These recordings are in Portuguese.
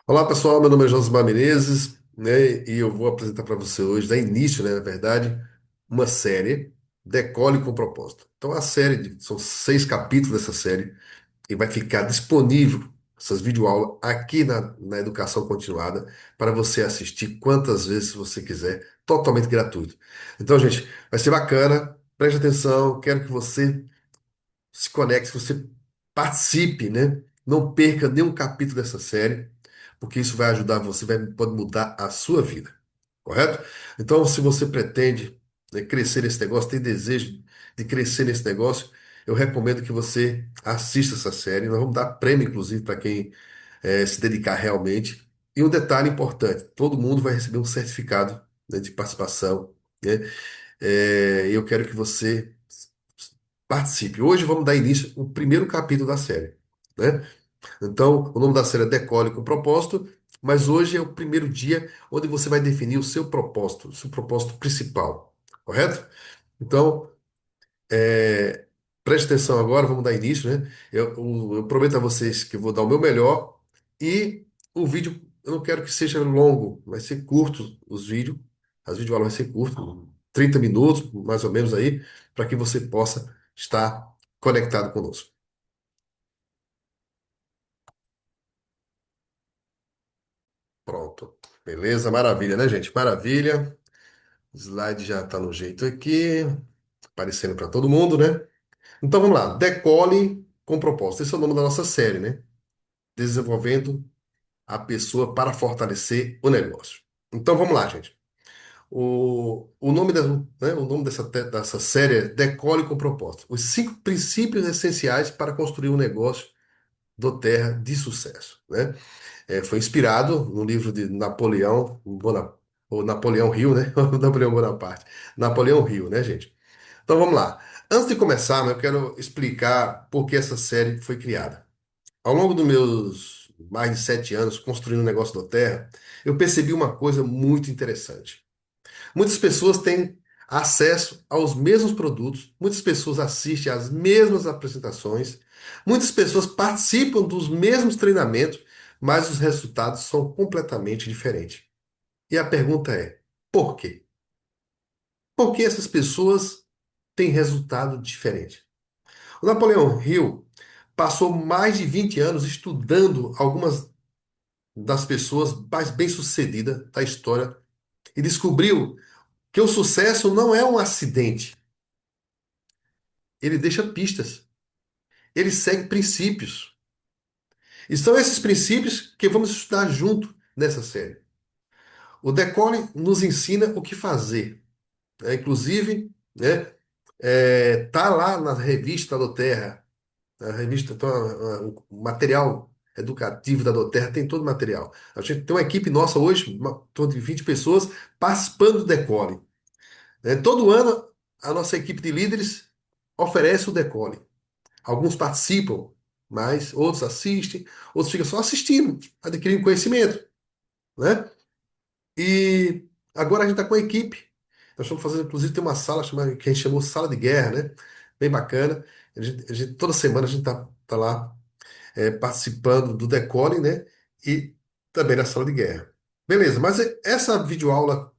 Olá pessoal, meu nome é Josimar Menezes, né? E eu vou apresentar para você hoje, da início, né, na verdade, uma série Decole com Propósito. Então, são 6 capítulos dessa série e vai ficar disponível essas videoaulas aqui na Educação Continuada para você assistir quantas vezes você quiser, totalmente gratuito. Então, gente, vai ser bacana. Preste atenção, quero que você se conecte, que você participe, né? Não perca nenhum capítulo dessa série, porque isso vai ajudar você, pode mudar a sua vida, correto? Então, se você pretende, né, crescer nesse negócio, tem desejo de crescer nesse negócio, eu recomendo que você assista essa série. Nós vamos dar prêmio, inclusive, para quem se dedicar realmente. E um detalhe importante: todo mundo vai receber um certificado, né, de participação, né? Eu quero que você participe. Hoje vamos dar início ao primeiro capítulo da série, né? Então, o nome da série é Decole com Propósito, mas hoje é o primeiro dia onde você vai definir o seu propósito principal, correto? Então, preste atenção agora, vamos dar início, né? Eu prometo a vocês que eu vou dar o meu melhor e o vídeo, eu não quero que seja longo, vai ser curto os vídeos, as videoaulas vai ser curto, 30 minutos, mais ou menos aí, para que você possa estar conectado conosco. Pronto. Beleza? Maravilha, né, gente? Maravilha. O slide já está no jeito aqui, aparecendo para todo mundo, né? Então vamos lá. Decole com propósito. Esse é o nome da nossa série, né? Desenvolvendo a pessoa para fortalecer o negócio. Então vamos lá, gente. O nome dessa série é Decole com propósito. Os 5 princípios essenciais para construir um negócio do Terra de sucesso, né? Foi inspirado no livro de Napoleão ou Napoleão Hill, né? Napoleão Bonaparte. Napoleão Hill, né, gente? Então vamos lá. Antes de começar, né, eu quero explicar por que essa série foi criada. Ao longo dos meus mais de 7 anos construindo o negócio da Terra, eu percebi uma coisa muito interessante. Muitas pessoas têm acesso aos mesmos produtos, muitas pessoas assistem às mesmas apresentações, muitas pessoas participam dos mesmos treinamentos, mas os resultados são completamente diferentes. E a pergunta é: por quê? Por que essas pessoas têm resultado diferente? O Napoleão Hill passou mais de 20 anos estudando algumas das pessoas mais bem-sucedidas da história e descobriu que o sucesso não é um acidente. Ele deixa pistas. Ele segue princípios. E são esses princípios que vamos estudar junto nessa série. O Decole nos ensina o que fazer, né? Inclusive, né, tá lá na revista da Terra, a revista, tá, o material educativo da Doterra tem todo o material. A gente tem uma equipe nossa hoje, em torno de 20 pessoas, participando do Decole, né? Todo ano, a nossa equipe de líderes oferece o Decole. Alguns participam, mas outros assistem, outros ficam só assistindo, adquirindo conhecimento, né? E agora a gente está com a equipe. Nós estamos fazendo, inclusive, tem uma sala chamada, que a gente chamou Sala de Guerra, né? Bem bacana. Toda semana a gente tá lá participando do Decole, né? E também na Sala de Guerra. Beleza, mas essa videoaula,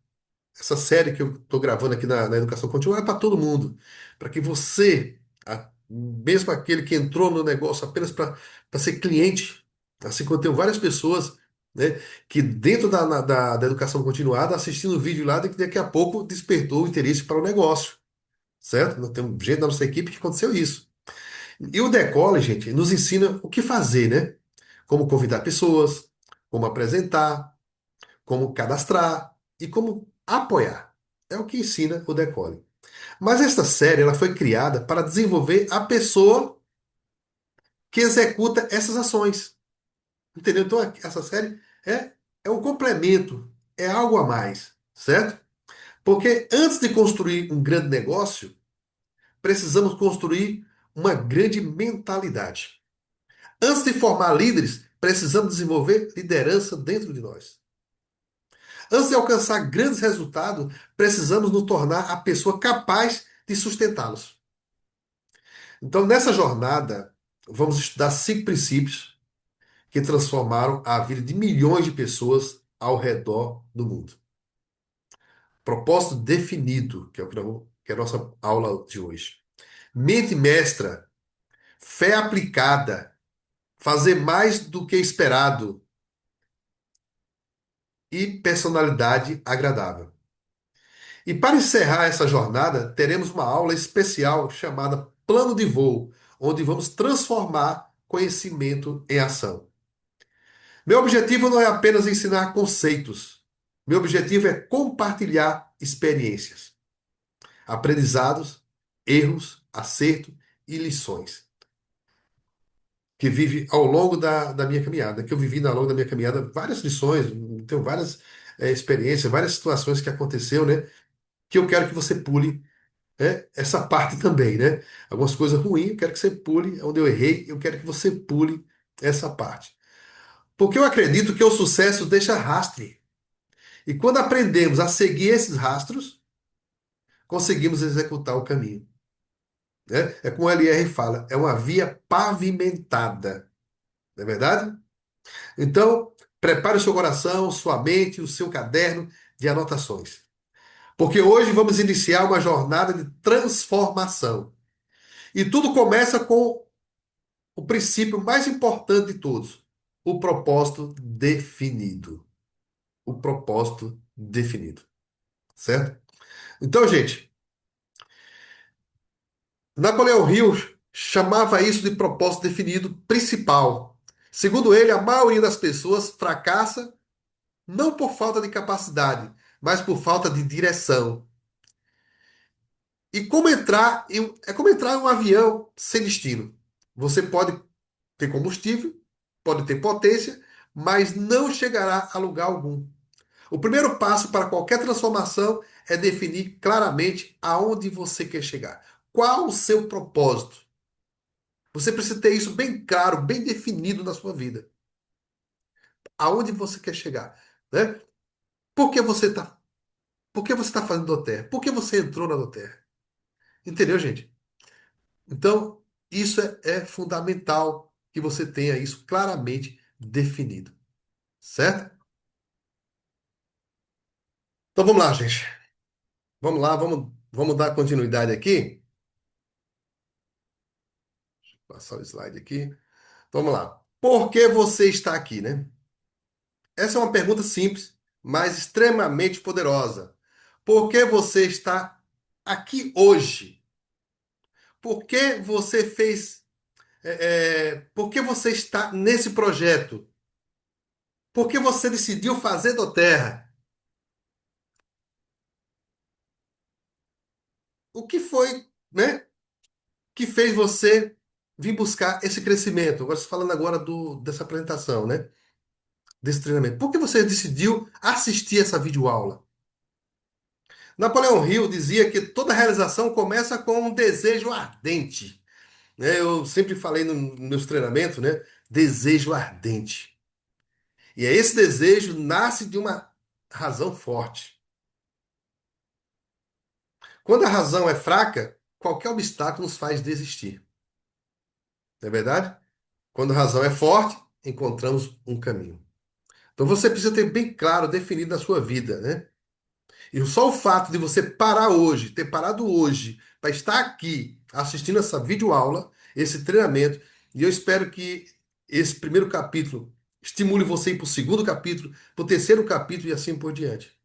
essa série que eu estou gravando aqui na Educação Contínua é para todo mundo. Para que você, mesmo aquele que entrou no negócio apenas para ser cliente, assim como eu tenho várias pessoas, né, que dentro da educação continuada, assistindo o vídeo lá, que daqui a pouco despertou o interesse para o negócio, certo? Nós temos gente da nossa equipe que aconteceu isso. E o Decole, gente, nos ensina o que fazer, né? Como convidar pessoas, como apresentar, como cadastrar e como apoiar. É o que ensina o Decole. Mas esta série ela foi criada para desenvolver a pessoa que executa essas ações. Entendeu? Então essa série é um complemento, é algo a mais, certo? Porque antes de construir um grande negócio, precisamos construir uma grande mentalidade. Antes de formar líderes, precisamos desenvolver liderança dentro de nós. Antes de alcançar grandes resultados, precisamos nos tornar a pessoa capaz de sustentá-los. Então, nessa jornada, vamos estudar 5 princípios que transformaram a vida de milhões de pessoas ao redor do mundo. Propósito definido, que é o que é a nossa aula de hoje. Mente mestra, fé aplicada, fazer mais do que esperado e personalidade agradável. E para encerrar essa jornada, teremos uma aula especial chamada Plano de Voo, onde vamos transformar conhecimento em ação. Meu objetivo não é apenas ensinar conceitos. Meu objetivo é compartilhar experiências, aprendizados, erros, acerto e lições que vive ao longo da minha caminhada, que eu vivi ao longo da minha caminhada várias lições, tenho várias experiências, várias situações que aconteceu, né? Que eu quero que você pule essa parte também, né? Algumas coisas ruins, eu quero que você pule, onde eu errei, eu quero que você pule essa parte. Porque eu acredito que o sucesso deixa rastro. E quando aprendemos a seguir esses rastros, conseguimos executar o caminho, né? É como o LR fala, é uma via pavimentada, não é verdade? Então, prepare o seu coração, sua mente, o seu caderno de anotações. Porque hoje vamos iniciar uma jornada de transformação. E tudo começa com o princípio mais importante de todos: o propósito definido. O propósito definido. Certo? Então, gente, Napoleão Hill chamava isso de propósito definido principal. Segundo ele, a maioria das pessoas fracassa não por falta de capacidade, mas por falta de direção. E como é como entrar em um avião sem destino. Você pode ter combustível, pode ter potência, mas não chegará a lugar algum. O primeiro passo para qualquer transformação é definir claramente aonde você quer chegar. Qual o seu propósito? Você precisa ter isso bem claro, bem definido na sua vida. Aonde você quer chegar, né? Por que você está, por que você está fazendo Doterra? Por que você entrou na Doterra? Entendeu, gente? Então, isso é fundamental que você tenha isso claramente definido, certo? Então vamos lá, gente. Vamos lá, vamos dar continuidade aqui. Passar o slide aqui. Vamos lá. Por que você está aqui, né? Essa é uma pergunta simples, mas extremamente poderosa. Por que você está aqui hoje? Por que você fez. Por que você está nesse projeto? Por que você decidiu fazer do Terra? O que foi, né, que fez você vir buscar esse crescimento? Agora, falando agora dessa apresentação, né? Desse treinamento. Por que você decidiu assistir essa videoaula? Napoleão Hill dizia que toda realização começa com um desejo ardente, né? Eu sempre falei nos meus treinamentos, né? Desejo ardente. E é esse desejo nasce de uma razão forte. Quando a razão é fraca, qualquer obstáculo nos faz desistir. Não é verdade? Quando a razão é forte, encontramos um caminho. Então você precisa ter bem claro, definido na sua vida, né? E só o fato de você parar hoje, ter parado hoje, para estar aqui assistindo essa videoaula, esse treinamento, e eu espero que esse primeiro capítulo estimule você a ir para o segundo capítulo, para o terceiro capítulo e assim por diante.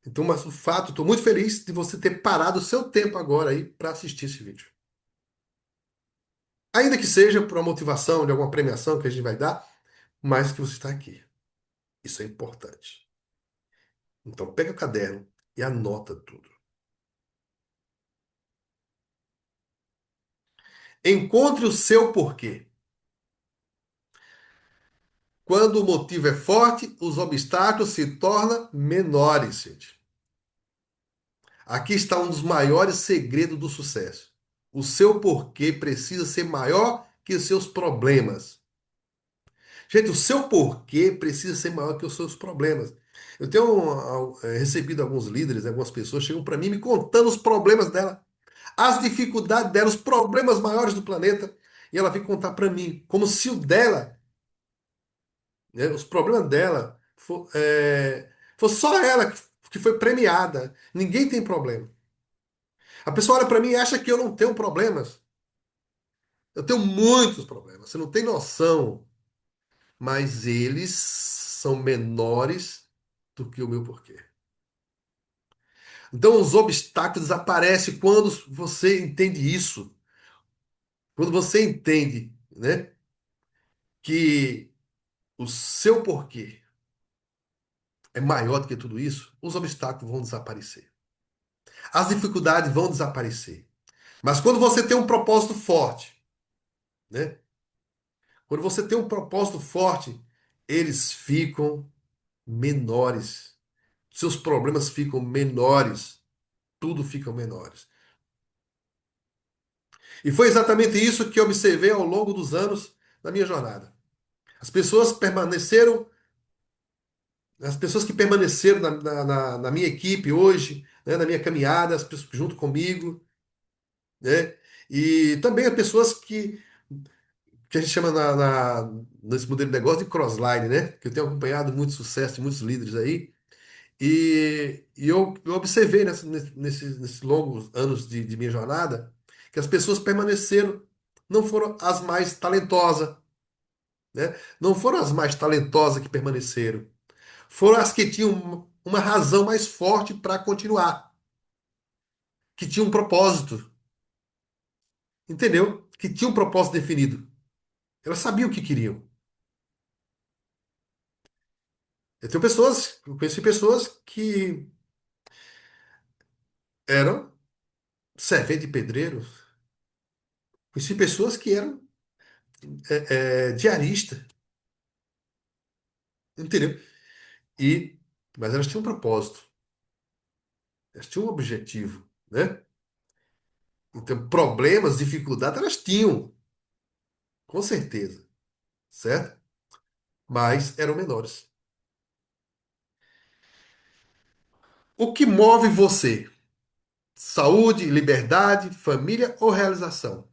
Então, mas o fato, estou muito feliz de você ter parado o seu tempo agora aí para assistir esse vídeo. Ainda que seja por uma motivação de alguma premiação que a gente vai dar, mas que você está aqui. Isso é importante. Então, pega o caderno e anota tudo. Encontre o seu porquê. Quando o motivo é forte, os obstáculos se tornam menores, gente. Aqui está um dos maiores segredos do sucesso. O seu porquê precisa ser maior que os seus problemas. Gente, o seu porquê precisa ser maior que os seus problemas. Eu tenho recebido alguns líderes, algumas pessoas chegam para mim me contando os problemas dela, as dificuldades dela, os problemas maiores do planeta, e ela vem contar para mim, como se o dela né? Os problemas dela foi só ela que foi premiada. Ninguém tem problema. A pessoa olha para mim e acha que eu não tenho problemas. Eu tenho muitos problemas. Você não tem noção. Mas eles são menores do que o meu porquê. Então, os obstáculos aparecem quando você entende isso. Quando você entende, né, que o seu porquê é maior do que tudo isso, os obstáculos vão desaparecer. As dificuldades vão desaparecer. Mas quando você tem um propósito forte, né? Quando você tem um propósito forte, eles ficam menores. Seus problemas ficam menores. Tudo fica menores. E foi exatamente isso que eu observei ao longo dos anos da minha jornada. As pessoas permaneceram, as pessoas que permaneceram na minha equipe hoje, né, na minha caminhada, as pessoas junto comigo, né? E também as pessoas que a gente chama nesse modelo de negócio de crossline, né? Que eu tenho acompanhado muito sucesso de muitos líderes aí. Eu observei nesses longos anos de minha jornada que as pessoas permaneceram, não foram as mais talentosas, né? Não foram as mais talentosas que permaneceram, foram as que tinham uma razão mais forte para continuar, que tinham um propósito, entendeu? Que tinham um propósito definido. Elas sabiam o que queriam. Eu conheci pessoas que eram servente de pedreiro, conheci pessoas que eram diarista, entendeu? E, mas elas tinham um propósito, elas tinham um objetivo, né? Então, problemas, dificuldades, elas tinham, com certeza, certo? Mas eram menores. O que move você? Saúde, liberdade, família ou realização?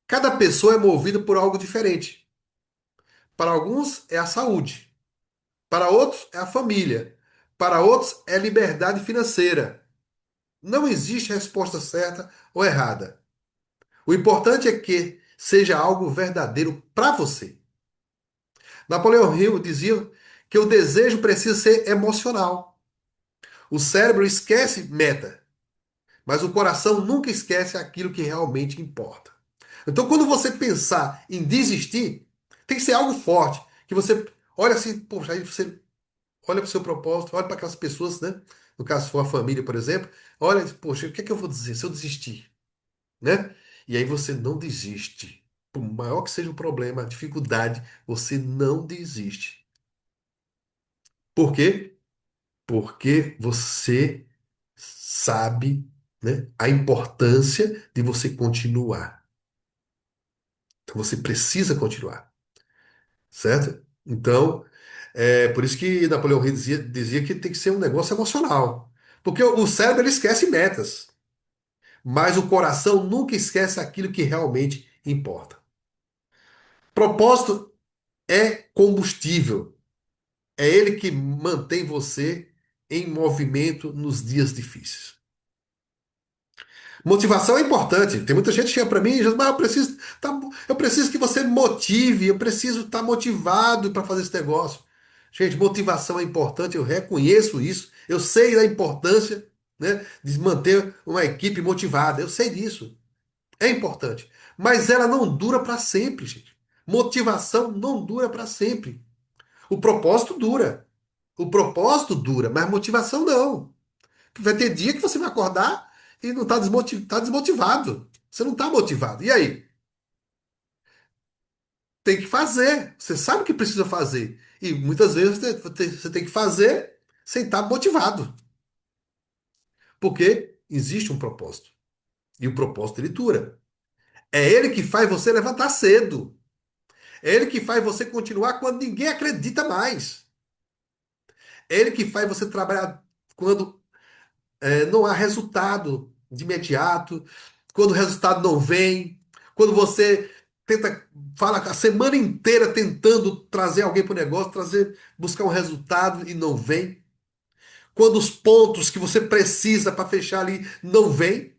Cada pessoa é movida por algo diferente. Para alguns é a saúde, para outros é a família, para outros é a liberdade financeira. Não existe resposta certa ou errada. O importante é que seja algo verdadeiro para você. Napoleão Hill dizia que o desejo precisa ser emocional. O cérebro esquece meta, mas o coração nunca esquece aquilo que realmente importa. Então, quando você pensar em desistir, tem que ser algo forte, que você olha assim, poxa, aí você olha para o seu propósito, olha para aquelas pessoas, né? No caso, se for a família, por exemplo, olha, poxa, o que é que eu vou dizer se eu desistir, né? E aí você não desiste. Por maior que seja o problema, a dificuldade, você não desiste. Por quê? Porque você sabe, né, a importância de você continuar. Então você precisa continuar, certo? Então, é por isso que Napoleão Hill dizia que tem que ser um negócio emocional. Porque o cérebro ele esquece metas, mas o coração nunca esquece aquilo que realmente importa. Propósito é combustível. É ele que mantém você em movimento nos dias difíceis. Motivação é importante. Tem muita gente que chega para mim e diz, mas eu preciso que você me motive, eu preciso estar motivado para fazer esse negócio. Gente, motivação é importante, eu reconheço isso, eu sei da importância, né, de manter uma equipe motivada, eu sei disso, é importante. Mas ela não dura para sempre, gente. Motivação não dura para sempre. O propósito dura. O propósito dura, mas motivação não. Vai ter dia que você vai acordar e não está tá desmotivado. Você não está motivado. E aí? Tem que fazer. Você sabe o que precisa fazer. E muitas vezes você tem que fazer sem estar motivado. Porque existe um propósito. E o propósito ele dura. É ele que faz você levantar cedo. É ele que faz você continuar quando ninguém acredita mais. É ele que faz você trabalhar quando não há resultado de imediato, quando o resultado não vem, quando você tenta, fala a semana inteira tentando trazer alguém para o negócio, buscar um resultado e não vem. Quando os pontos que você precisa para fechar ali não vem.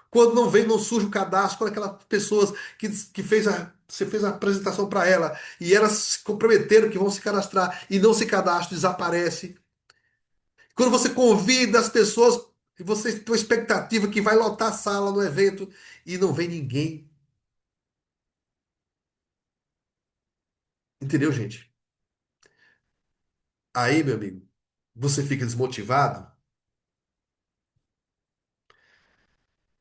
Quando não vem, não surge o cadastro. Quando aquelas pessoas que você fez a apresentação para ela e elas se comprometeram que vão se cadastrar e não se cadastram, desaparece. Quando você convida as pessoas e você tem uma expectativa que vai lotar a sala no evento e não vem ninguém. Entendeu, gente? Aí, meu amigo, você fica desmotivado,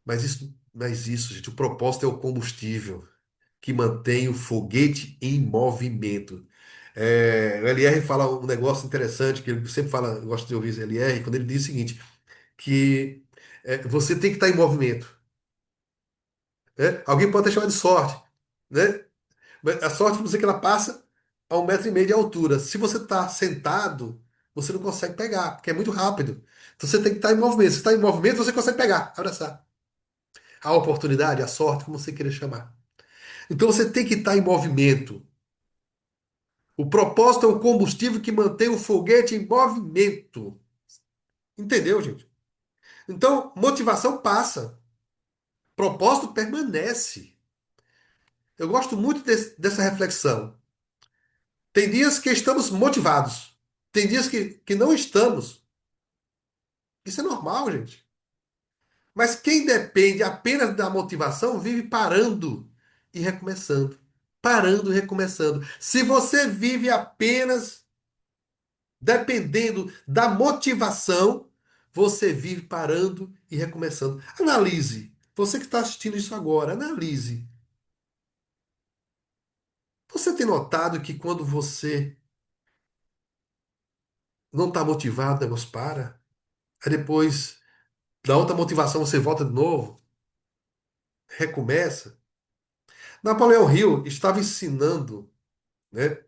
mas isso, gente, o propósito é o combustível que mantém o foguete em movimento. O LR fala um negócio interessante, que ele sempre fala, eu gosto de ouvir esse LR, quando ele diz o seguinte, que você tem que estar em movimento. Né? Alguém pode até chamar de sorte, né? Mas a sorte, vamos dizer que ela passa a 1,5 metro de altura. Se você está sentado, você não consegue pegar, porque é muito rápido. Então você tem que estar em movimento. Se está em movimento, você consegue pegar, abraçar. A oportunidade, a sorte, como você queira chamar. Então você tem que estar em movimento. O propósito é o combustível que mantém o foguete em movimento. Entendeu, gente? Então, motivação passa, propósito permanece. Eu gosto muito dessa reflexão. Tem dias que estamos motivados, tem dias que não estamos. Isso é normal, gente. Mas quem depende apenas da motivação vive parando e recomeçando. Parando e recomeçando. Se você vive apenas dependendo da motivação, você vive parando e recomeçando. Analise. Você que está assistindo isso agora, analise. Você tem notado que quando você não está motivado, o negócio para? Aí depois, da outra motivação, você volta de novo, recomeça? Napoleão Hill estava ensinando, né?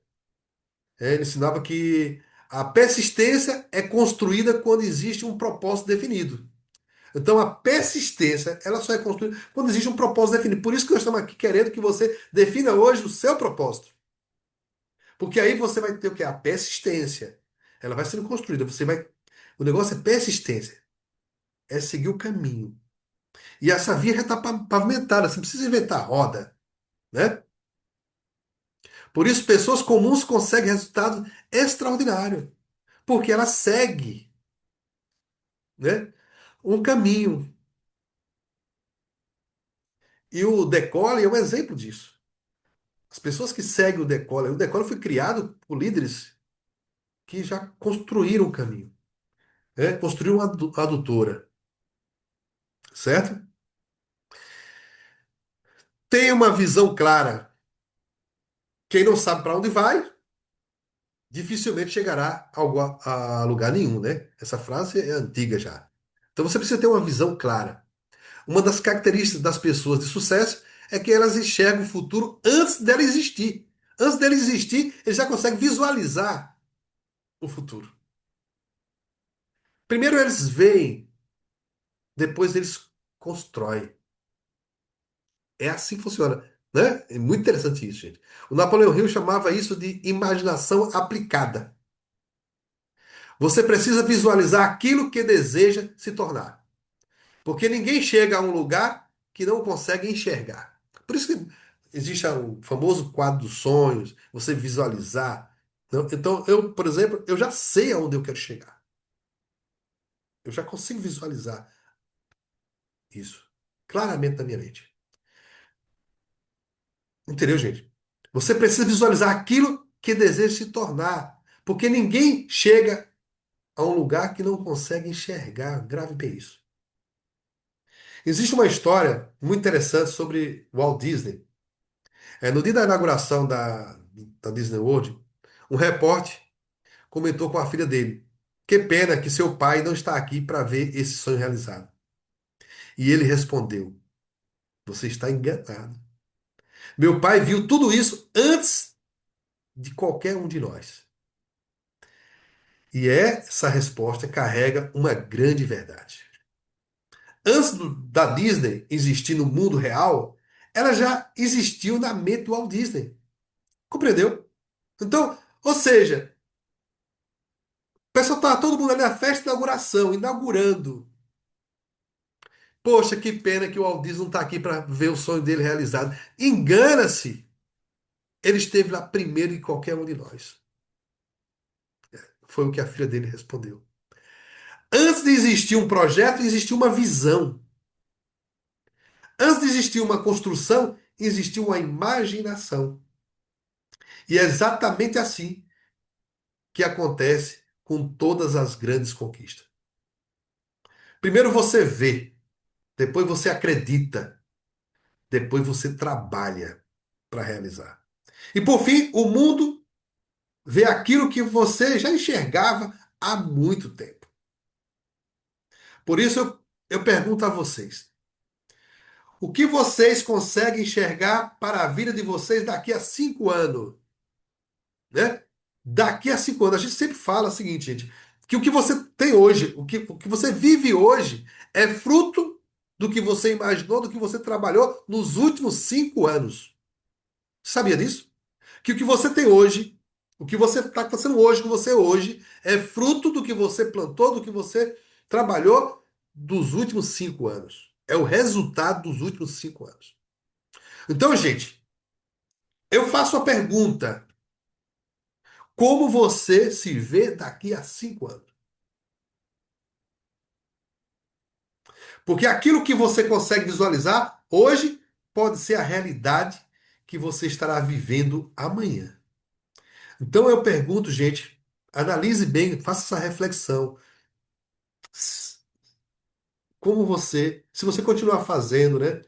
Ele ensinava que a persistência é construída quando existe um propósito definido. Então a persistência, ela só é construída quando existe um propósito definido. Por isso que nós estamos aqui querendo que você defina hoje o seu propósito. Porque aí você vai ter o quê? A persistência. Ela vai sendo construída. O negócio é persistência. É seguir o caminho. E essa via já está pavimentada. Você não precisa inventar roda, né? Por isso, pessoas comuns conseguem resultados extraordinários. Porque ela segue, né, um caminho. E o Decolle é um exemplo disso. As pessoas que seguem o Decolle foi criado por líderes que já construíram o caminho, né? Construíram uma adutora, certo? Tem uma visão clara. Quem não sabe para onde vai, dificilmente chegará a lugar nenhum, né? Essa frase é antiga já. Então você precisa ter uma visão clara. Uma das características das pessoas de sucesso é que elas enxergam o futuro antes dela existir. Antes dela existir, eles já conseguem visualizar o futuro. Primeiro eles veem, depois eles constroem. É assim que funciona, né? É muito interessante isso, gente. O Napoleão Hill chamava isso de imaginação aplicada. Você precisa visualizar aquilo que deseja se tornar. Porque ninguém chega a um lugar que não consegue enxergar. Por isso que existe o famoso quadro dos sonhos, você visualizar. Então, eu, por exemplo, eu já sei aonde eu quero chegar. Eu já consigo visualizar isso claramente na minha mente. Entendeu, gente? Você precisa visualizar aquilo que deseja se tornar. Porque ninguém chega a um lugar que não consegue enxergar. Grave bem isso. Existe uma história muito interessante sobre Walt Disney. No dia da inauguração da Disney World, um repórter comentou com a filha dele: Que pena que seu pai não está aqui para ver esse sonho realizado. E ele respondeu: Você está enganado. Meu pai viu tudo isso antes de qualquer um de nós. E essa resposta carrega uma grande verdade. Antes da Disney existir no mundo real, ela já existiu na mente do Walt Disney. Compreendeu? Então, ou seja, o pessoal tá todo mundo ali na festa de inauguração, inaugurando. Poxa, que pena que o Walt Disney não está aqui para ver o sonho dele realizado. Engana-se. Ele esteve lá primeiro que qualquer um de nós. Foi o que a filha dele respondeu. Antes de existir um projeto, existiu uma visão. Antes de existir uma construção, existiu uma imaginação. E é exatamente assim que acontece com todas as grandes conquistas. Primeiro você vê, depois você acredita, depois você trabalha para realizar. E por fim, o mundo vê aquilo que você já enxergava há muito tempo. Por isso eu pergunto a vocês: o que vocês conseguem enxergar para a vida de vocês daqui a 5 anos? Né? Daqui a 5 anos. A gente sempre fala o seguinte, gente, que o que você tem hoje, o que você vive hoje, é fruto do que você imaginou, do que você trabalhou nos últimos 5 anos. Sabia disso? Que o que você tem hoje, o que você está fazendo hoje, com você hoje, é fruto do que você plantou, do que você trabalhou dos últimos 5 anos. É o resultado dos últimos 5 anos. Então, gente, eu faço a pergunta: como você se vê daqui a 5 anos? Porque aquilo que você consegue visualizar hoje pode ser a realidade que você estará vivendo amanhã. Então eu pergunto, gente, analise bem, faça essa reflexão. Como você, se você continuar fazendo, né,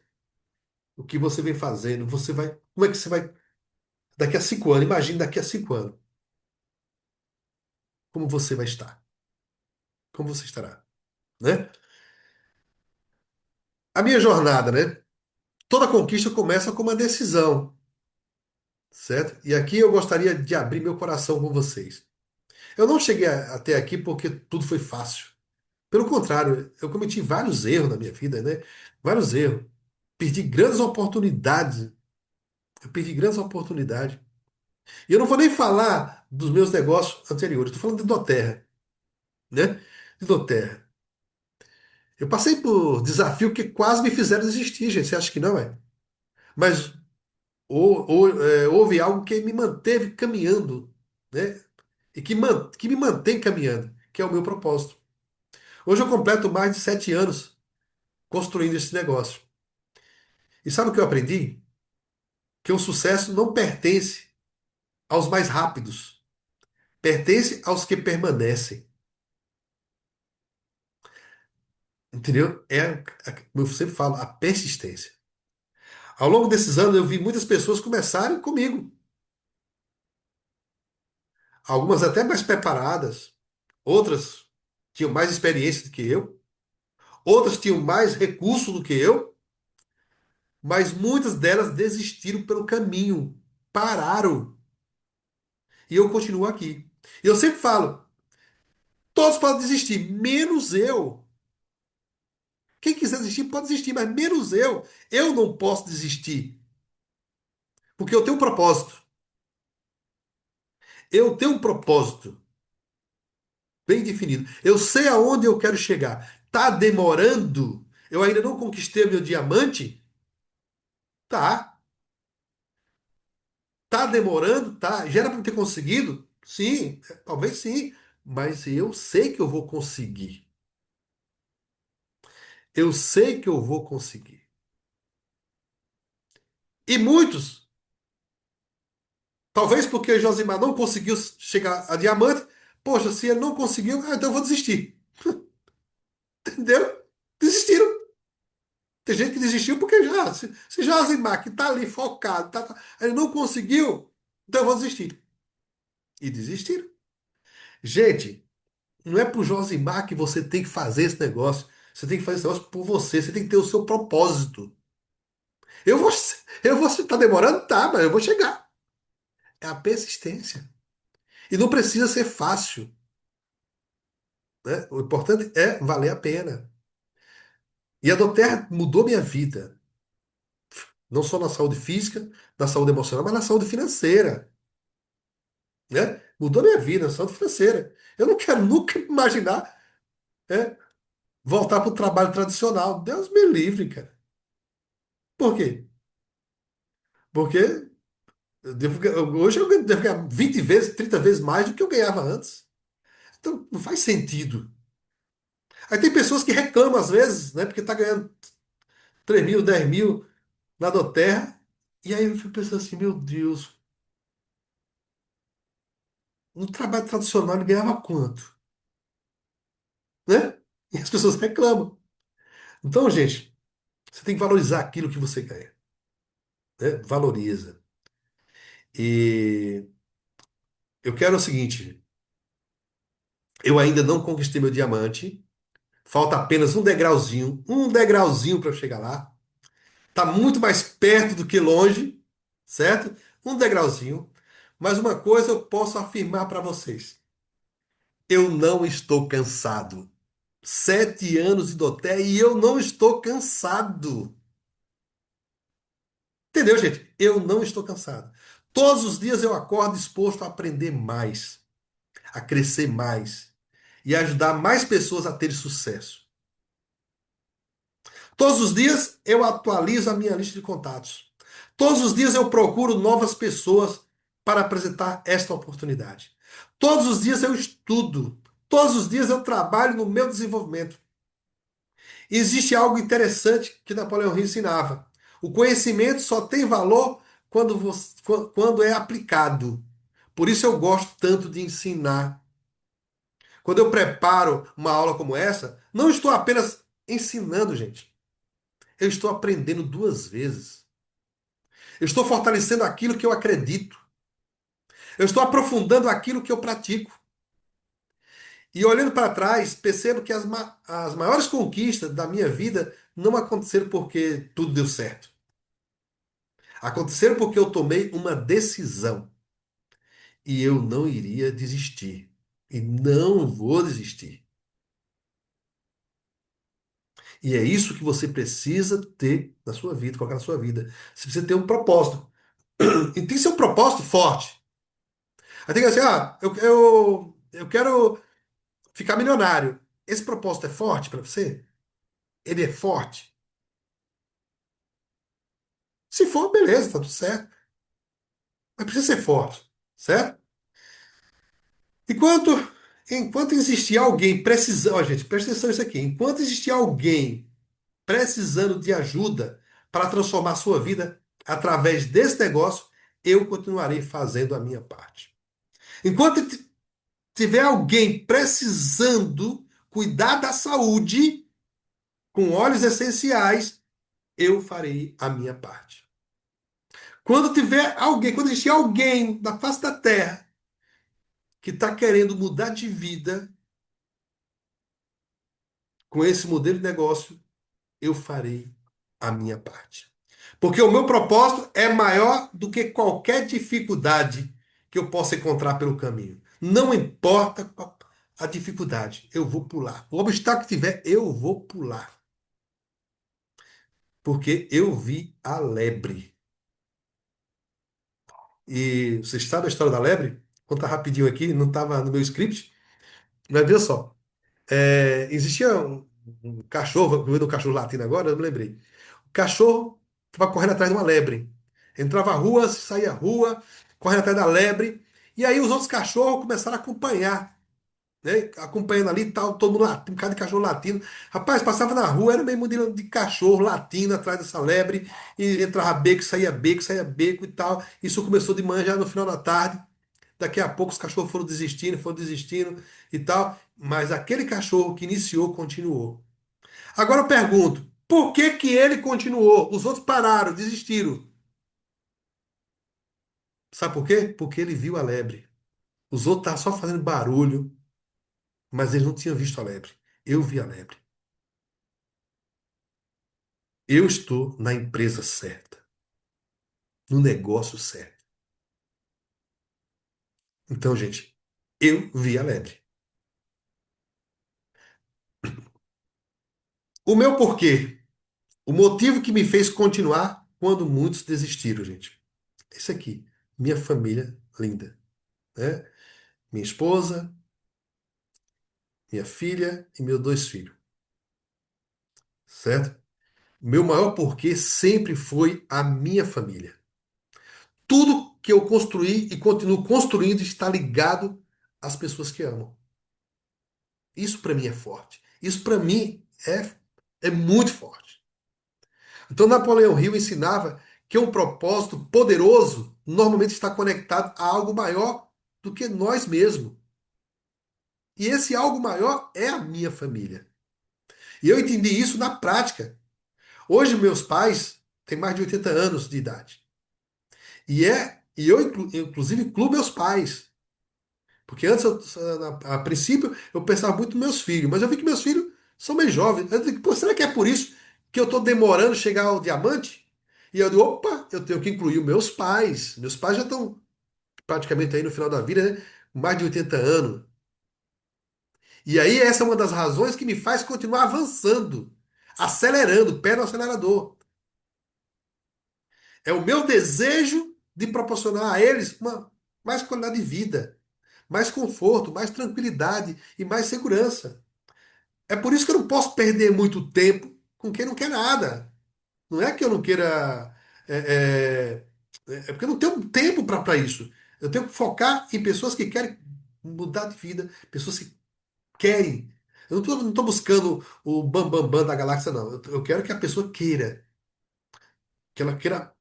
o que você vem fazendo, você vai, como é que você vai, daqui a 5 anos, imagine daqui a 5 anos, como você vai estar, como você estará, né? A minha jornada, né? Toda conquista começa com uma decisão, certo? E aqui eu gostaria de abrir meu coração com vocês. Eu não cheguei até aqui porque tudo foi fácil. Pelo contrário, eu cometi vários erros na minha vida, né? Vários erros. Perdi grandes oportunidades. Eu perdi grandes oportunidades. E eu não vou nem falar dos meus negócios anteriores, estou falando de Doterra, né? De Doterra. Eu passei por desafio que quase me fizeram desistir, gente. Você acha que não é? Mas houve algo que me manteve caminhando, né? E que me mantém caminhando, que é o meu propósito. Hoje eu completo mais de 7 anos construindo esse negócio. E sabe o que eu aprendi? Que o sucesso não pertence aos mais rápidos, pertence aos que permanecem. Entendeu? Como eu sempre falo, a persistência. Ao longo desses anos, eu vi muitas pessoas começarem comigo. Algumas até mais preparadas, outras tinham mais experiência do que eu, outras tinham mais recurso do que eu, mas muitas delas desistiram pelo caminho, pararam. E eu continuo aqui. E eu sempre falo, todos podem desistir, menos eu. Quem quiser desistir pode desistir, mas menos eu. Eu não posso desistir, porque eu tenho um propósito. Eu tenho um propósito bem definido. Eu sei aonde eu quero chegar. Tá demorando? Eu ainda não conquistei o meu diamante? Tá. Tá demorando? Tá. Já era para ter conseguido? Sim, talvez sim. Mas eu sei que eu vou conseguir. Eu sei que eu vou conseguir. E muitos, talvez porque Josimar não conseguiu chegar a diamante, poxa, se ele não conseguiu, então eu vou desistir. Entendeu? Desistiram. Tem gente que desistiu porque já, se Josimar, que tá ali focado, ele não conseguiu, então eu vou desistir. E desistiram. Gente, não é pro Josimar que você tem que fazer esse negócio. Você tem que fazer esse negócio por você. Você tem que ter o seu propósito. Eu vou, eu vou, tá demorando? Tá, mas eu vou chegar. É a persistência. E não precisa ser fácil, né? O importante é valer a pena. E a Doterra mudou minha vida. Não só na saúde física, na saúde emocional, mas na saúde financeira, né? Mudou minha vida, na saúde financeira. Eu não quero nunca imaginar, né, voltar para o trabalho tradicional. Deus me livre, cara. Por quê? Porque hoje eu devo ganhar 20 vezes, 30 vezes mais do que eu ganhava antes. Então, não faz sentido. Aí tem pessoas que reclamam às vezes, né? Porque tá ganhando 3 mil, 10 mil na Doterra. E aí eu fico pensando assim, meu Deus, no trabalho tradicional ele ganhava quanto? Né? E as pessoas reclamam. Então, gente, você tem que valorizar aquilo que você ganha, né? Valoriza. E eu quero o seguinte, eu ainda não conquistei meu diamante. Falta apenas um degrauzinho para eu chegar lá. Tá muito mais perto do que longe, certo? Um degrauzinho. Mas uma coisa eu posso afirmar para vocês: eu não estou cansado. 7 anos de Doté e eu não estou cansado. Entendeu, gente? Eu não estou cansado. Todos os dias eu acordo disposto a aprender mais, a crescer mais e a ajudar mais pessoas a terem sucesso. Todos os dias eu atualizo a minha lista de contatos. Todos os dias eu procuro novas pessoas para apresentar esta oportunidade. Todos os dias eu estudo. Todos os dias eu trabalho no meu desenvolvimento. E existe algo interessante que Napoleão Hill ensinava. O conhecimento só tem valor quando é aplicado. Por isso eu gosto tanto de ensinar. Quando eu preparo uma aula como essa, não estou apenas ensinando, gente. Eu estou aprendendo duas vezes. Eu estou fortalecendo aquilo que eu acredito. Eu estou aprofundando aquilo que eu pratico. E olhando para trás, percebo que as maiores conquistas da minha vida não aconteceram porque tudo deu certo. Aconteceram porque eu tomei uma decisão. E eu não iria desistir. E não vou desistir. E é isso que você precisa ter na sua vida, colocar na sua vida. Você precisa ter um propósito. E tem que ser um propósito forte. Aí tem que ser, eu quero ficar milionário. Esse propósito é forte para você? Ele é forte? Se for, beleza, tá tudo certo. Mas precisa ser forte, certo? Enquanto, enquanto existir alguém precisando, ó, gente, presta atenção nisso aqui. Enquanto existir alguém precisando de ajuda para transformar a sua vida através desse negócio, eu continuarei fazendo a minha parte. Enquanto tiver alguém precisando cuidar da saúde com óleos essenciais, eu farei a minha parte. Quando tiver alguém, quando existir alguém na face da terra que está querendo mudar de vida com esse modelo de negócio, eu farei a minha parte. Porque o meu propósito é maior do que qualquer dificuldade que eu possa encontrar pelo caminho. Não importa a dificuldade, eu vou pular. O obstáculo que tiver, eu vou pular. Porque eu vi a lebre. E vocês sabem a história da lebre? Vou contar rapidinho aqui, não estava no meu script, mas veja só. Existia um cachorro, vou ver do cachorro latino agora, eu me lembrei. O cachorro estava correndo atrás de uma lebre. Entrava a rua, saía a rua, correndo atrás da lebre. E aí os outros cachorros começaram a acompanhar, né? Acompanhando ali e tal, todo mundo latindo, um bocado de cachorro latino. Rapaz, passava na rua, era meio modelo de cachorro latino atrás dessa lebre. E entrava beco, saía beco e tal. Isso começou de manhã, já no final da tarde. Daqui a pouco os cachorros foram desistindo e tal. Mas aquele cachorro que iniciou, continuou. Agora eu pergunto, por que que ele continuou? Os outros pararam, desistiram. Sabe por quê? Porque ele viu a lebre. Os outros estavam só fazendo barulho, mas eles não tinham visto a lebre. Eu vi a lebre. Eu estou na empresa certa, no negócio certo. Então, gente, eu vi a lebre. O meu porquê, o motivo que me fez continuar, quando muitos desistiram, gente. Esse aqui, minha família linda, né? Minha esposa, minha filha e meus dois filhos, certo? Meu maior porquê sempre foi a minha família. Tudo que eu construí e continuo construindo está ligado às pessoas que amam. Isso para mim é forte. Isso para mim é muito forte. Então, Napoleão Hill ensinava que um propósito poderoso normalmente está conectado a algo maior do que nós mesmos. E esse algo maior é a minha família. E eu entendi isso na prática. Hoje, meus pais têm mais de 80 anos de idade. E eu, inclusive, incluo meus pais. Porque antes, a princípio, eu pensava muito nos meus filhos, mas eu vi que meus filhos são meio jovens. Eu digo, pô, será que é por isso que eu estou demorando chegar ao diamante? E eu digo, opa, eu tenho que incluir os meus pais. Meus pais já estão praticamente aí no final da vida, né? Com mais de 80 anos. E aí, essa é uma das razões que me faz continuar avançando, acelerando, pé no acelerador. É o meu desejo de proporcionar a eles uma mais qualidade de vida, mais conforto, mais tranquilidade e mais segurança. É por isso que eu não posso perder muito tempo com quem não quer nada. Não é que eu não queira. É porque eu não tenho tempo para isso. Eu tenho que focar em pessoas que querem mudar de vida, pessoas que querem. Eu não tô buscando o bam bam da galáxia, não. Eu quero que a pessoa queira, que ela queira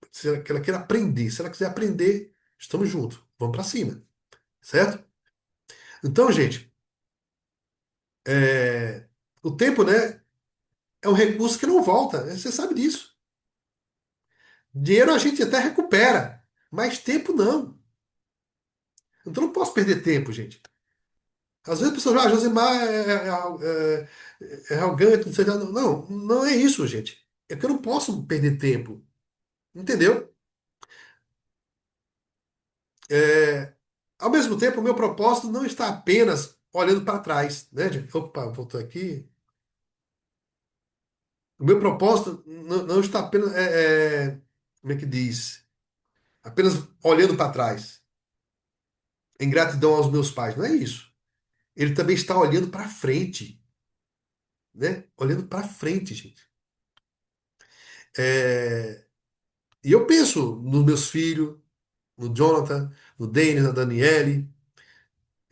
aprender. Se ela quiser aprender, estamos juntos. Vamos para cima, certo? Então, gente, é, o tempo, né, é um recurso que não volta. Você sabe disso. Dinheiro a gente até recupera, mas tempo não. Então não posso perder tempo, gente. Às vezes a pessoa fala, ah, Josimar é arrogante, não sei lá. Não, não é isso, gente. É que eu não posso perder tempo. Entendeu? É, ao mesmo tempo, o meu propósito não está apenas olhando para trás, né, gente? Opa, voltou aqui. O meu propósito não está apenas, como é que diz? Apenas olhando para trás, em gratidão aos meus pais. Não é isso. Ele também está olhando para frente, né? Olhando para frente, gente. É, e eu penso nos meus filhos, no Jonathan, no Denis, na Daniele,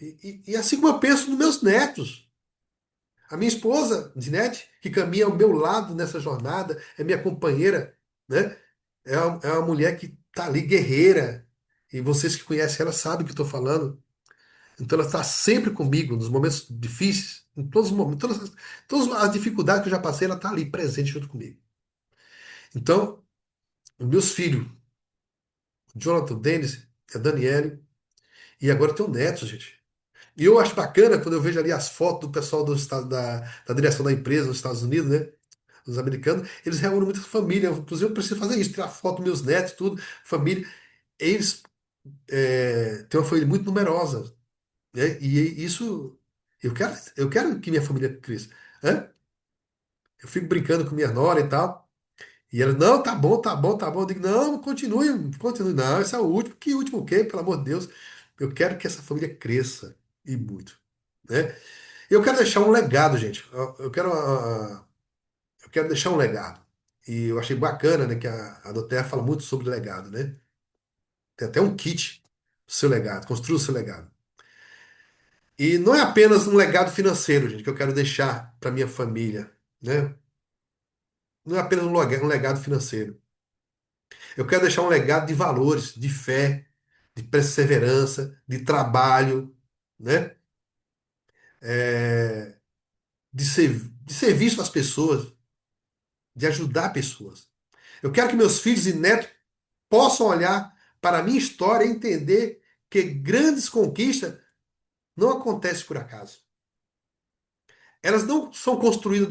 e assim como eu penso nos meus netos. A minha esposa, Dinete, que caminha ao meu lado nessa jornada, é minha companheira, né? É uma mulher que está ali, guerreira. E vocês que conhecem ela sabem o que eu estou falando. Então ela está sempre comigo nos momentos difíceis, em todos os momentos, todas as dificuldades que eu já passei, ela está ali presente junto comigo. Então, os meus filhos, o Jonathan, o Denis, a Daniele, e agora tem um neto, gente. E eu acho bacana quando eu vejo ali as fotos do pessoal da direção da empresa nos Estados Unidos, né? Os americanos, eles reúnem muita família. Inclusive, eu preciso fazer isso, tirar foto dos meus netos, tudo, família. Eles têm uma família muito numerosa, né? E isso, eu quero que minha família cresça. Hã? Eu fico brincando com minha nora e tal. E ela, não, tá bom, tá bom, tá bom. Eu digo, não, continue, continue. Não, esse é o último. Que último o quê? Pelo amor de Deus. Eu quero que essa família cresça. E muito. Né? Eu quero deixar um legado, gente. Eu quero deixar um legado. E eu achei bacana, né, que a Doterra fala muito sobre legado, né? Tem até um kit do seu legado, construa o seu legado. E não é apenas um legado financeiro, gente, que eu quero deixar para minha família, né? Não é apenas um legado financeiro. Eu quero deixar um legado de valores, de fé, de perseverança, de trabalho, né? É, de serviço às pessoas, de ajudar pessoas. Eu quero que meus filhos e netos possam olhar para a minha história e entender que grandes conquistas não acontecem por acaso. Elas não são construídas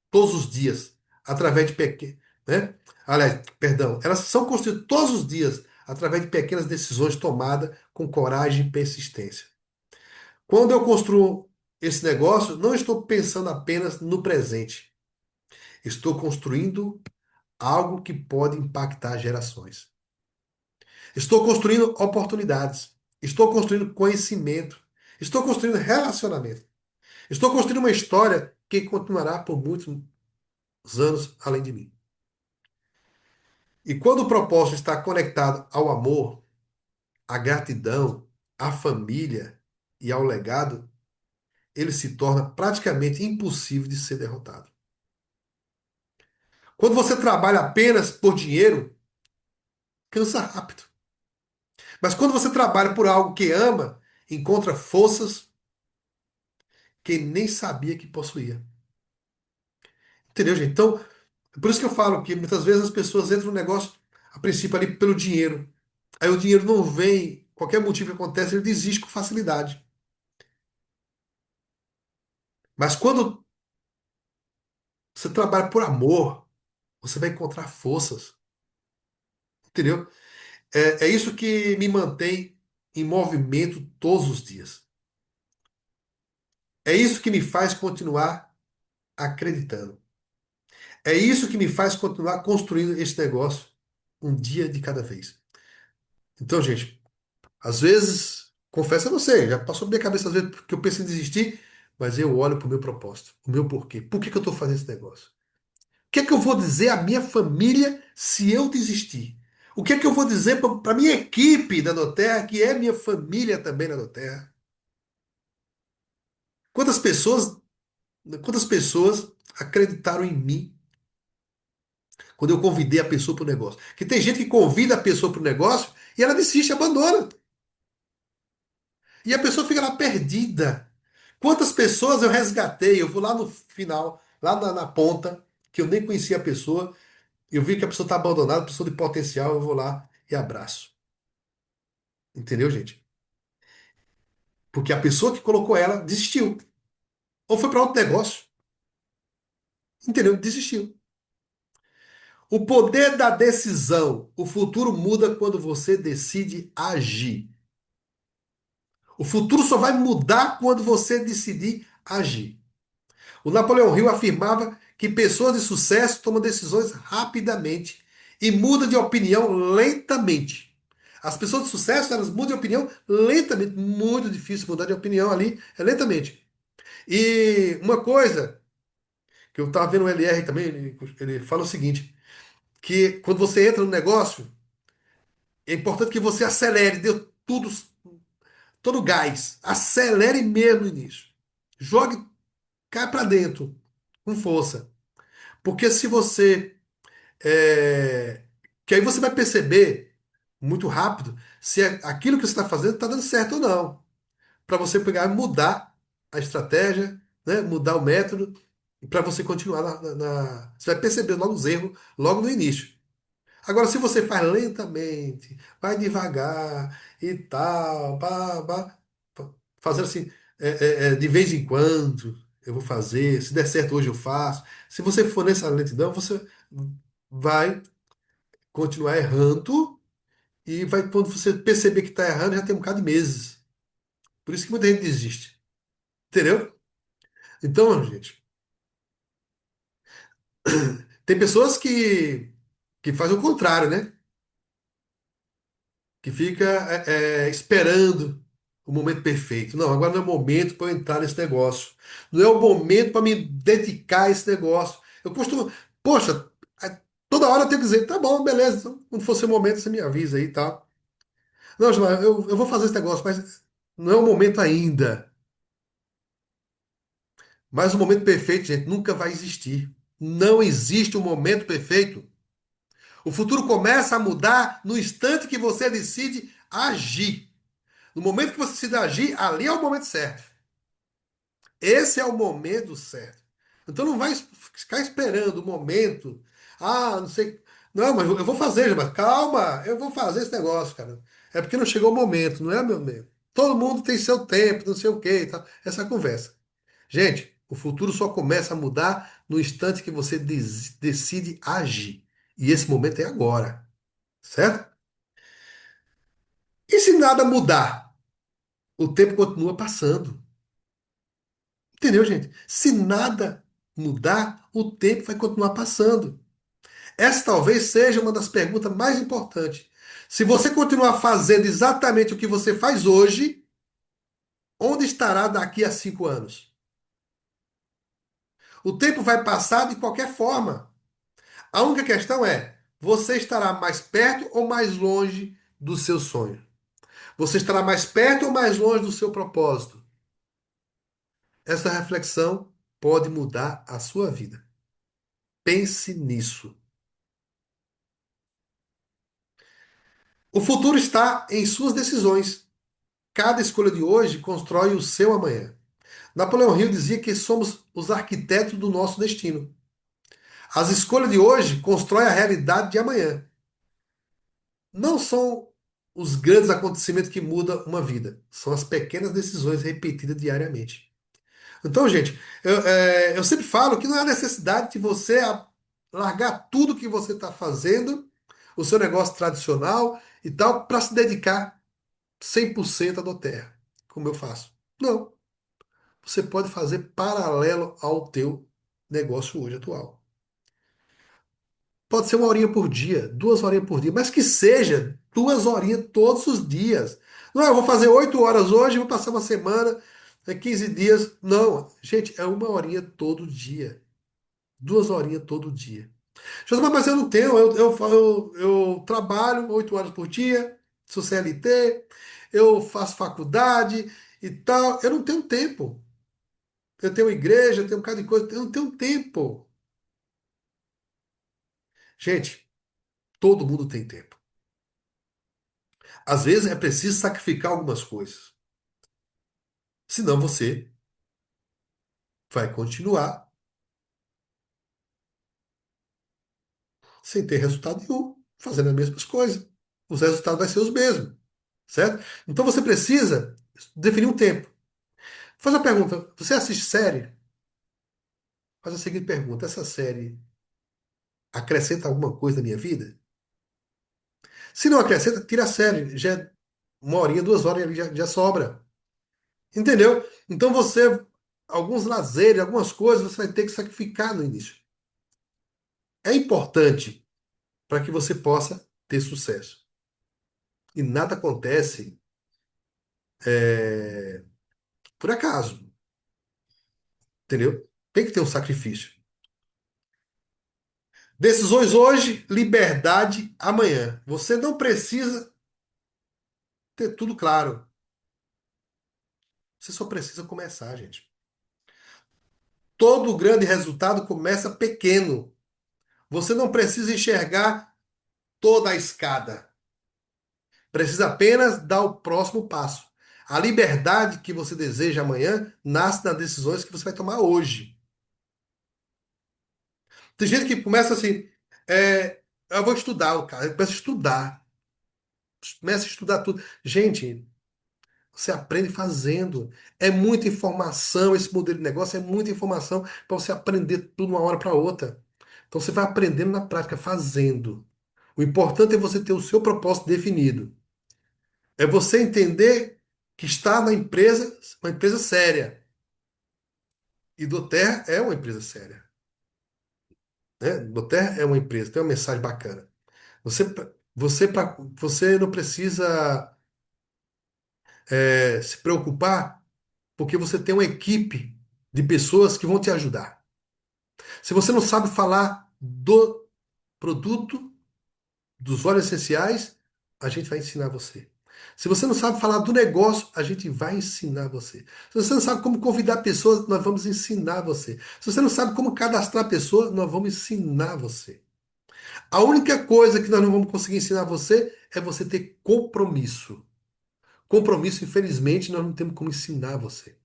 todos os dias através de pequenas, né? Aliás, perdão, elas são construídas todos os dias através de pequenas decisões tomadas com coragem e persistência. Quando eu construo esse negócio, não estou pensando apenas no presente. Estou construindo algo que pode impactar gerações. Estou construindo oportunidades. Estou construindo conhecimento. Estou construindo relacionamento. Estou construindo uma história que continuará por muitos anos além de mim. E quando o propósito está conectado ao amor, à gratidão, à família e ao legado, ele se torna praticamente impossível de ser derrotado. Quando você trabalha apenas por dinheiro, cansa rápido. Mas quando você trabalha por algo que ama, encontra forças que nem sabia que possuía. Entendeu, gente? Então, é por isso que eu falo que muitas vezes as pessoas entram no negócio, a princípio, ali pelo dinheiro. Aí o dinheiro não vem, qualquer motivo que acontece, ele desiste com facilidade. Mas quando você trabalha por amor, você vai encontrar forças. Entendeu? É isso que me mantém em movimento todos os dias. É isso que me faz continuar acreditando. É isso que me faz continuar construindo esse negócio um dia de cada vez. Então, gente, às vezes, confesso a você, já passou na minha cabeça às vezes que eu penso em desistir, mas eu olho para o meu propósito, o meu porquê. Por que que eu estou fazendo esse negócio? O que é que eu vou dizer à minha família se eu desistir? O que é que eu vou dizer para a minha equipe da Noterra, que é minha família também na Noterra? Quantas pessoas, quantas pessoas acreditaram em mim quando eu convidei a pessoa para o negócio? Que tem gente que convida a pessoa para o negócio e ela desiste, abandona. E a pessoa fica lá perdida. Quantas pessoas eu resgatei? Eu vou lá no final, lá na ponta, que eu nem conhecia a pessoa, eu vi que a pessoa está abandonada, pessoa de potencial, eu vou lá e abraço. Entendeu, gente? Porque a pessoa que colocou ela desistiu. Ou foi para outro negócio. Entendeu? Desistiu. O poder da decisão. O futuro muda quando você decide agir. O futuro só vai mudar quando você decidir agir. O Napoleão Hill afirmava que pessoas de sucesso tomam decisões rapidamente e mudam de opinião lentamente. As pessoas de sucesso, elas mudam de opinião lentamente. Muito difícil mudar de opinião ali, é lentamente. E uma coisa que eu estava vendo o LR também, ele fala o seguinte, que quando você entra no negócio, é importante que você acelere, dê tudo, todo gás. Acelere mesmo no início. Jogue, cai para dentro, com força. Porque se você é, que aí você vai perceber muito rápido se aquilo que você está fazendo está dando certo ou não. Para você pegar e mudar a estratégia, né? Mudar o método, para você continuar Você vai perceber logo os erros logo no início. Agora, se você faz lentamente, vai devagar e tal, fazendo assim, de vez em quando eu vou fazer, se der certo hoje eu faço. Se você for nessa lentidão, você vai continuar errando e vai, quando você perceber que está errando, já tem um bocado de meses. Por isso que muita gente desiste. Entendeu? Então, gente, tem pessoas que fazem o contrário, né? Que fica esperando o momento perfeito. Não, agora não é o momento para eu entrar nesse negócio. Não é o momento para me dedicar a esse negócio. Eu costumo, poxa, toda hora eu tenho que dizer, tá bom, beleza, então, quando for seu momento, você me avisa aí e tal. Não, Gilmar, eu vou fazer esse negócio, mas não é o momento ainda. Mas o momento perfeito, gente, nunca vai existir. Não existe um momento perfeito. O futuro começa a mudar no instante que você decide agir. No momento que você decide agir, ali é o momento certo. Esse é o momento certo. Então não vai ficar esperando o momento. Ah, não sei. Não, mas eu vou fazer, mas calma, eu vou fazer esse negócio, cara. É porque não chegou o momento, não é meu momento. Todo mundo tem seu tempo, não sei o quê e tal. Essa é a conversa. Gente, o futuro só começa a mudar no instante que você decide agir. E esse momento é agora, certo? E se nada mudar, o tempo continua passando. Entendeu, gente? Se nada mudar, o tempo vai continuar passando. Essa talvez seja uma das perguntas mais importantes. Se você continuar fazendo exatamente o que você faz hoje, onde estará daqui a 5 anos? O tempo vai passar de qualquer forma. A única questão é: você estará mais perto ou mais longe do seu sonho? Você estará mais perto ou mais longe do seu propósito? Essa reflexão pode mudar a sua vida. Pense nisso. O futuro está em suas decisões. Cada escolha de hoje constrói o seu amanhã. Napoleão Hill dizia que somos os arquitetos do nosso destino. As escolhas de hoje constroem a realidade de amanhã. Não são os grandes acontecimentos que mudam uma vida, são as pequenas decisões repetidas diariamente. Então, gente, eu sempre falo que não há necessidade de você largar tudo que você está fazendo, o seu negócio tradicional e tal, para se dedicar 100% à do terra, como eu faço. Não. Você pode fazer paralelo ao teu negócio hoje atual. Pode ser 1 horinha por dia, 2 horinhas por dia, mas que seja 2 horinhas todos os dias. Não, eu vou fazer 8 horas hoje, vou passar uma semana, 15 dias. Não, gente, é 1 horinha todo dia. 2 horinhas todo dia. Josimar, mas eu não tenho, eu trabalho 8 horas por dia, sou CLT, eu faço faculdade e tal. Eu não tenho tempo. Eu tenho igreja, eu tenho um bocado de coisa, eu não tenho tempo. Gente, todo mundo tem tempo. Às vezes é preciso sacrificar algumas coisas. Senão você vai continuar sem ter resultado nenhum, fazendo as mesmas coisas. Os resultados vão ser os mesmos, certo? Então você precisa definir um tempo. Faz a pergunta: você assiste série? Faz a seguinte pergunta: essa série acrescenta alguma coisa na minha vida? Se não acrescenta, tira a série. Já é 1 horinha, 2 horas ali já sobra. Entendeu? Então você, alguns lazeres, algumas coisas você vai ter que sacrificar no início. É importante para que você possa ter sucesso. E nada acontece por acaso, entendeu? Tem que ter um sacrifício. Decisões hoje, liberdade amanhã. Você não precisa ter tudo claro. Você só precisa começar, gente. Todo grande resultado começa pequeno. Você não precisa enxergar toda a escada. Precisa apenas dar o próximo passo. A liberdade que você deseja amanhã nasce das decisões que você vai tomar hoje. Tem gente que começa assim, eu vou estudar, o cara começa a estudar, começa a estudar tudo. Gente, você aprende fazendo. É muita informação, esse modelo de negócio é muita informação para você aprender tudo de uma hora para outra. Então você vai aprendendo na prática, fazendo. O importante é você ter o seu propósito definido. É você entender que está na empresa, uma empresa séria. E Doterra é uma empresa séria. Né? Doterra é uma empresa, tem uma mensagem bacana. Você, você não precisa se preocupar porque você tem uma equipe de pessoas que vão te ajudar. Se você não sabe falar do produto, dos óleos essenciais, a gente vai ensinar você. Se você não sabe falar do negócio, a gente vai ensinar você. Se você não sabe como convidar pessoas, nós vamos ensinar você. Se você não sabe como cadastrar pessoas, nós vamos ensinar você. A única coisa que nós não vamos conseguir ensinar você é você ter compromisso. Compromisso, infelizmente, nós não temos como ensinar você,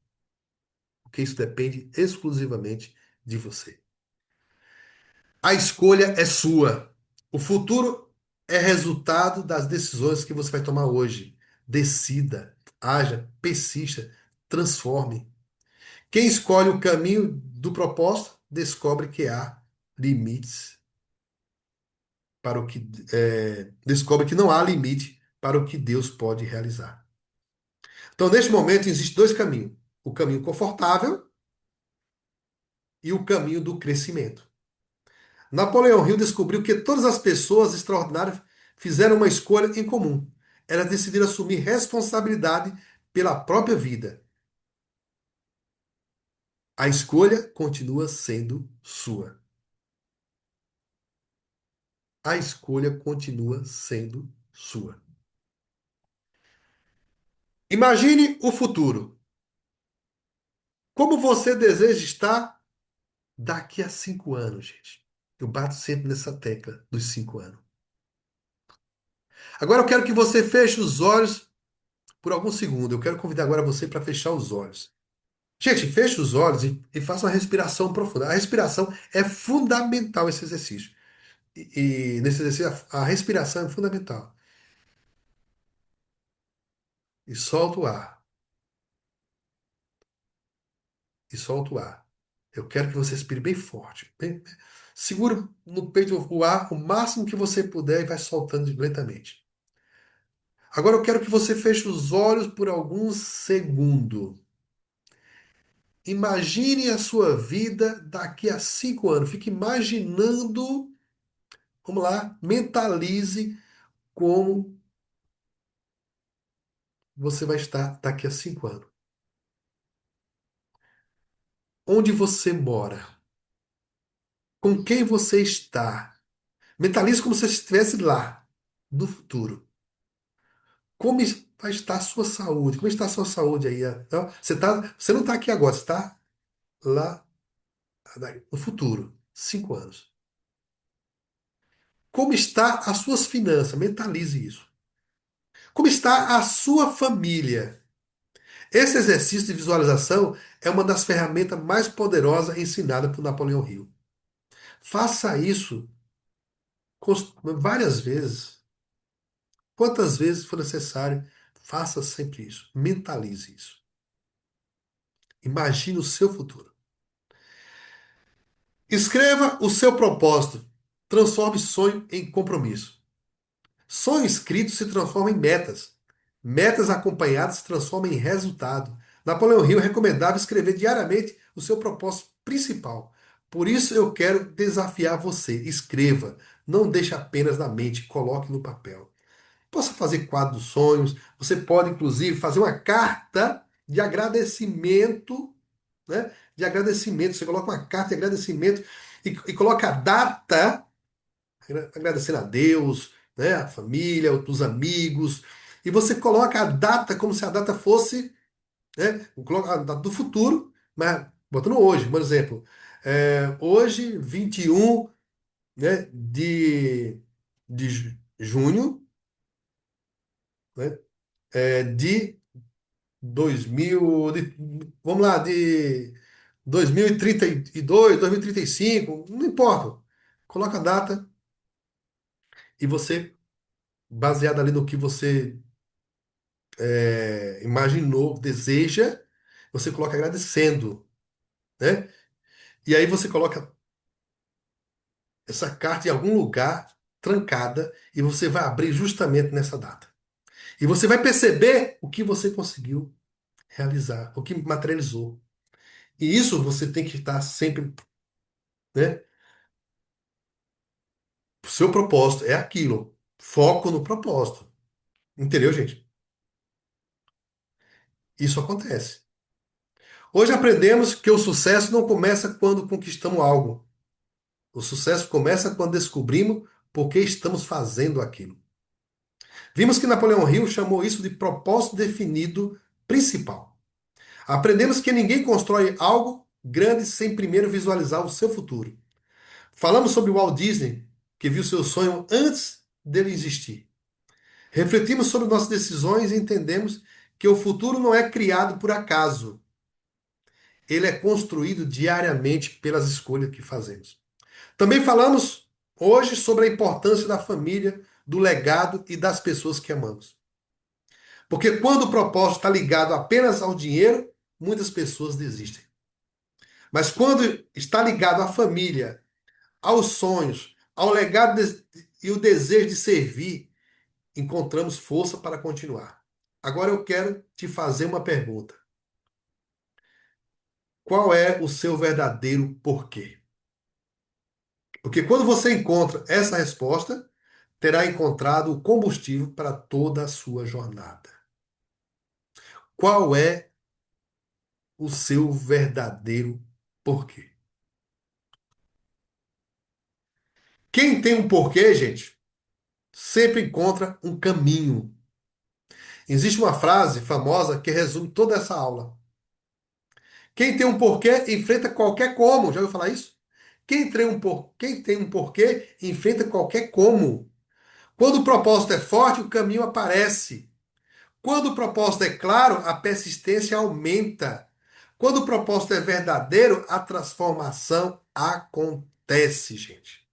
porque isso depende exclusivamente de você. A escolha é sua. O futuro é resultado das decisões que você vai tomar hoje. Decida, haja, persista, transforme. Quem escolhe o caminho do propósito descobre que há limites para o que descobre que não há limite para o que Deus pode realizar. Então, neste momento, existem dois caminhos: o caminho confortável e o caminho do crescimento. Napoleão Hill descobriu que todas as pessoas extraordinárias fizeram uma escolha em comum. Elas decidiram assumir responsabilidade pela própria vida. A escolha continua sendo sua. A escolha continua sendo sua. Imagine o futuro. Como você deseja estar daqui a 5 anos, gente? Eu bato sempre nessa tecla dos 5 anos. Agora eu quero que você feche os olhos por alguns segundos. Eu quero convidar agora você para fechar os olhos. Gente, feche os olhos e faça uma respiração profunda. A respiração é fundamental esse exercício. E nesse exercício a respiração é fundamental. E solta o ar. E solta o ar. Eu quero que você respire bem forte. Segura no peito o ar o máximo que você puder e vai soltando lentamente. Agora eu quero que você feche os olhos por alguns segundos. Imagine a sua vida daqui a 5 anos. Fique imaginando, vamos lá, mentalize como você vai estar daqui a 5 anos. Onde você mora? Com quem você está? Mentalize como se você estivesse lá, no futuro. Como vai estar a sua saúde? Como está a sua saúde aí? Ó? Você não está aqui agora, você está lá no futuro, 5 anos. Como está as suas finanças? Mentalize isso. Como está a sua família? Esse exercício de visualização é uma das ferramentas mais poderosas ensinadas por Napoleão Hill. Faça isso várias vezes. Quantas vezes for necessário, faça sempre isso. Mentalize isso. Imagine o seu futuro. Escreva o seu propósito. Transforme sonho em compromisso. Sonho escrito se transforma em metas. Metas acompanhadas se transformam em resultado. Napoleão Hill recomendava escrever diariamente o seu propósito principal. Por isso eu quero desafiar você. Escreva. Não deixe apenas na mente, coloque no papel. Possa fazer quadro dos sonhos. Você pode, inclusive, fazer uma carta de agradecimento, né? De agradecimento. Você coloca uma carta de agradecimento e coloca a data, agradecendo a Deus, né? A família, os amigos. E você coloca a data como se a data fosse, né? Coloca a data do futuro, mas botando hoje, por exemplo. Hoje, 21, né, de junho, né? De 2000, vamos lá, de 2032, 2035, não importa. Coloca a data e você, baseado ali no que você imaginou, deseja, você coloca agradecendo, né? E aí você coloca essa carta em algum lugar trancada e você vai abrir justamente nessa data. E você vai perceber o que você conseguiu realizar, o que materializou. E isso você tem que estar sempre, né? O seu propósito é aquilo. Foco no propósito. Entendeu, gente? Isso acontece. Hoje aprendemos que o sucesso não começa quando conquistamos algo. O sucesso começa quando descobrimos por que estamos fazendo aquilo. Vimos que Napoleão Hill chamou isso de propósito definido principal. Aprendemos que ninguém constrói algo grande sem primeiro visualizar o seu futuro. Falamos sobre Walt Disney, que viu seu sonho antes dele existir. Refletimos sobre nossas decisões e entendemos que o futuro não é criado por acaso. Ele é construído diariamente pelas escolhas que fazemos. Também falamos hoje sobre a importância da família, do legado e das pessoas que amamos. Porque quando o propósito está ligado apenas ao dinheiro, muitas pessoas desistem. Mas quando está ligado à família, aos sonhos, ao legado e o desejo de servir, encontramos força para continuar. Agora eu quero te fazer uma pergunta. Qual é o seu verdadeiro porquê? Porque quando você encontra essa resposta, terá encontrado o combustível para toda a sua jornada. Qual é o seu verdadeiro porquê? Quem tem um porquê, gente, sempre encontra um caminho. Existe uma frase famosa que resume toda essa aula. Quem tem um porquê enfrenta qualquer como. Já ouviu falar isso? Quem tem um porquê enfrenta qualquer como. Quando o propósito é forte, o caminho aparece. Quando o propósito é claro, a persistência aumenta. Quando o propósito é verdadeiro, a transformação acontece, gente.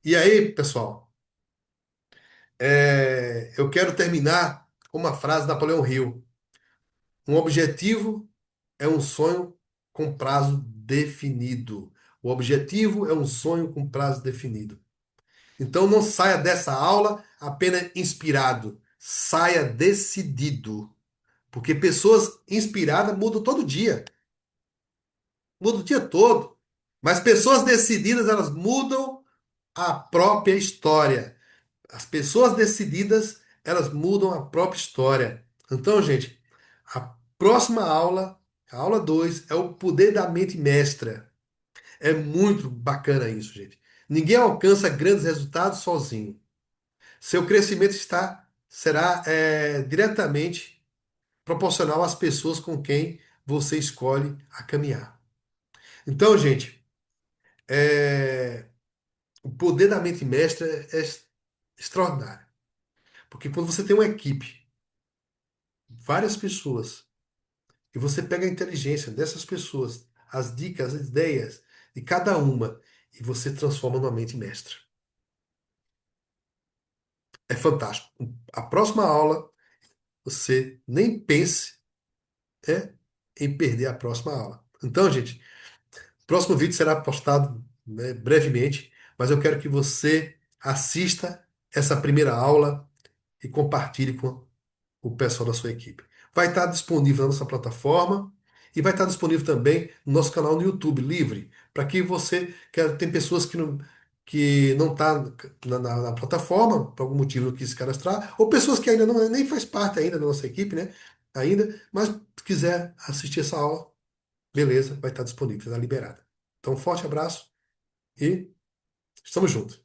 E aí, pessoal, eu quero terminar com uma frase de Napoleão Hill. Um objetivo é um sonho com prazo definido. O objetivo é um sonho com prazo definido. Então não saia dessa aula apenas inspirado, saia decidido. Porque pessoas inspiradas mudam todo dia, mudam o dia todo. Mas pessoas decididas, elas mudam a própria história. As pessoas decididas, elas mudam a própria história. Então, gente, a próxima aula, a aula 2 é o poder da mente mestra. É muito bacana isso, gente. Ninguém alcança grandes resultados sozinho. Seu crescimento será diretamente proporcional às pessoas com quem você escolhe a caminhar. Então, gente, o poder da mente mestra é extraordinário. Porque quando você tem uma equipe, várias pessoas, e você pega a inteligência dessas pessoas, as dicas, as ideias de cada uma, e você transforma numa mente mestra. É fantástico. A próxima aula, você nem pense em perder a próxima aula. Então, gente, o próximo vídeo será postado, né, brevemente, mas eu quero que você assista essa primeira aula e compartilhe com o pessoal da sua equipe. Vai estar disponível na nossa plataforma e vai estar disponível também no nosso canal no YouTube, livre, para que você, tem pessoas que não tá na plataforma, por algum motivo não quis se cadastrar, ou pessoas que ainda não nem faz parte ainda da nossa equipe, né? Ainda, mas se quiser assistir essa aula, beleza, vai estar disponível, está liberada. Então, um forte abraço e estamos juntos.